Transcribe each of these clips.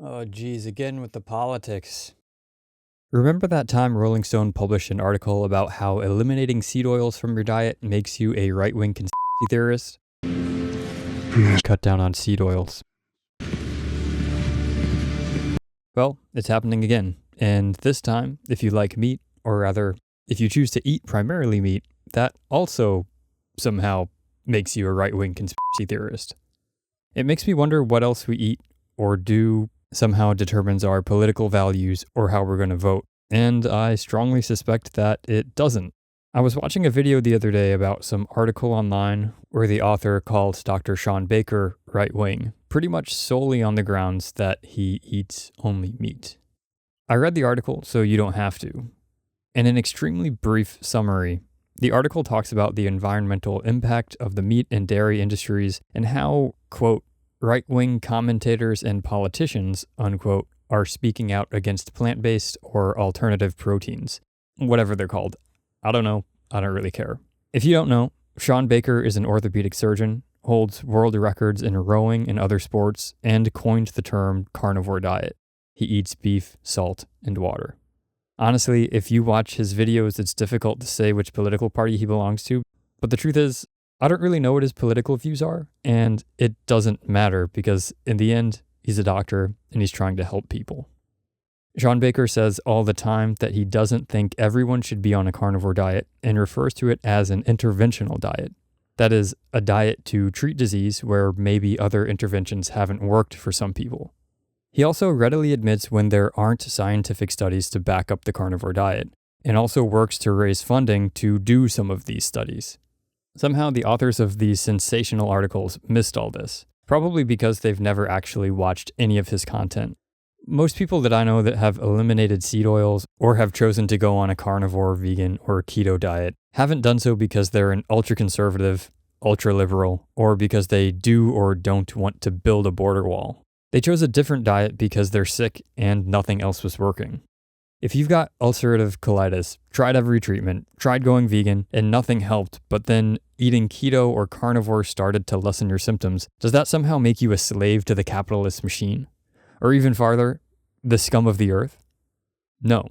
Oh, geez, again with the politics. Remember that time Rolling Stone published an article about how eliminating seed oils from your diet makes you a right-wing conspiracy theorist? Cut down on seed oils. Well, it's happening again. And this time, if you like meat, or rather, if you choose to eat primarily meat, that also somehow makes you a right-wing conspiracy theorist. It makes me wonder what else we eat or do somehow determines our political values or how we're going to vote. And I strongly suspect that it doesn't. I was watching a video the other day about some article online where the author called Dr. Sha Baker right-wing, pretty much solely on the grounds that he eats only meat. I read the article, so you don't have to. In an extremely brief summary, the article talks about the environmental impact of the meat and dairy industries and how, quote, right-wing commentators and politicians, unquote, are speaking out against plant-based or alternative proteins. Whatever they're called. I don't know. I don't really care. If you don't know, Sha Baker is an orthopedic surgeon, holds world records in rowing and other sports, and coined the term carnivore diet. He eats beef, salt, and water. Honestly, if you watch his videos, it's difficult to say which political party he belongs to, but the truth is, I don't really know what his political views are, and it doesn't matter because in the end, he's a doctor and he's trying to help people. Sha Baker says all the time that he doesn't think everyone should be on a carnivore diet and refers to it as an interventional diet. That is, a diet to treat disease where maybe other interventions haven't worked for some people. He also readily admits when there aren't scientific studies to back up the carnivore diet, and also works to raise funding to do some of these studies. Somehow the authors of these sensational articles missed all this, probably because they've never actually watched any of his content. Most people that I know that have eliminated seed oils or have chosen to go on a carnivore, vegan, or keto diet haven't done so because they're an ultra-conservative, ultra-liberal, or because they do or don't want to build a border wall. They chose a different diet because they're sick and nothing else was working. If you've got ulcerative colitis, tried every treatment, tried going vegan, and nothing helped, but then eating keto or carnivore started to lessen your symptoms, does that somehow make you a slave to the capitalist machine? Or even farther, the scum of the earth? No.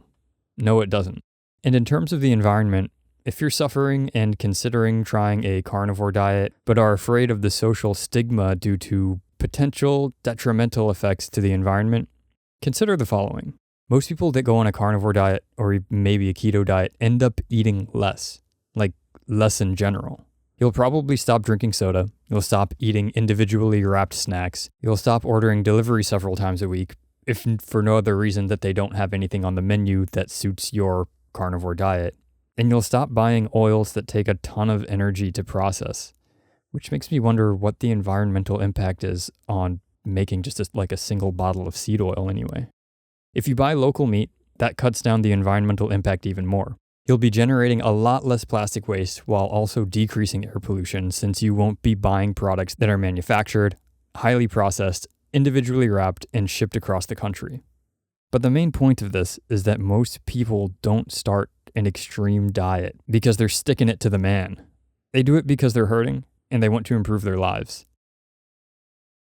No, it doesn't. And in terms of the environment, if you're suffering and considering trying a carnivore diet, but are afraid of the social stigma due to potential detrimental effects to the environment, consider the following. Most people that go on a carnivore diet or maybe a keto diet end up eating less, like less in general. You'll probably stop drinking soda, you'll stop eating individually wrapped snacks, you'll stop ordering delivery several times a week, if for no other reason that they don't have anything on the menu that suits your carnivore diet, and you'll stop buying oils that take a ton of energy to process, which makes me wonder what the environmental impact is on making just like a single bottle of seed oil anyway. If you buy local meat, that cuts down the environmental impact even more. You'll be generating a lot less plastic waste while also decreasing air pollution since you won't be buying products that are manufactured, highly processed, individually wrapped, and shipped across the country. But the main point of this is that most people don't start an extreme diet because they're sticking it to the man. They do it because they're hurting and they want to improve their lives.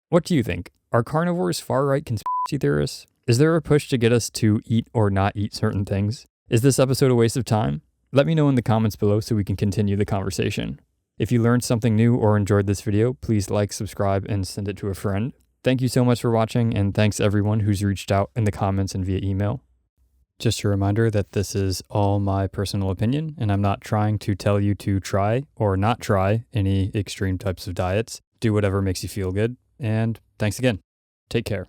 What do you think? Are carnivores far-right conspiracy theorists? Is there a push to get us to eat or not eat certain things? Is this episode a waste of time? Let me know in the comments below so we can continue the conversation. If you learned something new or enjoyed this video, please like, subscribe, and send it to a friend. Thank you so much for watching, and thanks everyone who's reached out in the comments and via email. Just a reminder that this is all my personal opinion, and I'm not trying to tell you to try or not try any extreme types of diets. Do whatever makes you feel good, and thanks again. Take care.